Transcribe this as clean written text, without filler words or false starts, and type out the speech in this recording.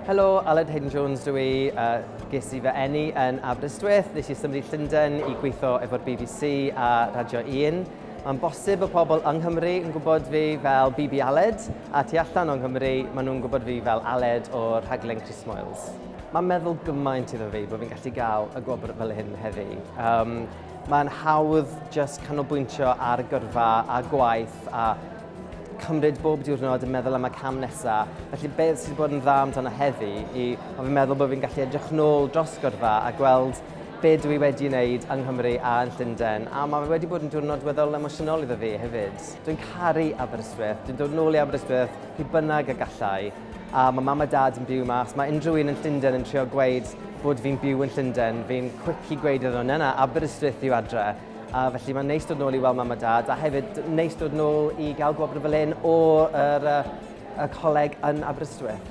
Helo, Aled Haydn Jones dwi i. Ges i fy eni yn Aberystwyth. Nes i symud i Llundain i gweithio efo'r BBC a Radio 1. Mae'n bosib y pobl yng Nghymru yn gwybod fi fel BB Aled, a tu allan yng Nghymru, maen nhw'n gwybod fi fel Aled o'r rhaglen Christmoils. Mae'n meddwl gymaint iddo fi bod fi'n gallu gael y gwobr fel hyn heddi. Mae'n hawdd just canolbwyntio ar gyrfa a gwaith a cymryd bob diwrnod yn meddwl am y cam nesaf. Felly beth sydd wedi bod yn dda amdano heddi a fi'n meddwl bod fi'n gallu edrych nôl dros gyrfa a gweld be dwi wedi wneud yng Nghymru a yn Llundain. A mae wedi bod yn diwrnod weddol emosiynol iddo fi hefyd. Dwi'n caru Aberystwyth. Dwi'n dod nôl i Aberystwyth pryd bynnag y gallai. A mae mam a dad yn byw mas. Mae unrhyw un yn Llundain yn trio gweud bod fi'n byw yn Llundain. Fi'n quicky gweud iddyn nhw, na, Aberystwyth yw adre. A felly mae'n neis dod nôl i weld mam a dad, a hefyd neis dod nôl i gael gwobr fel hyn o y coleg yn Aberystwyth.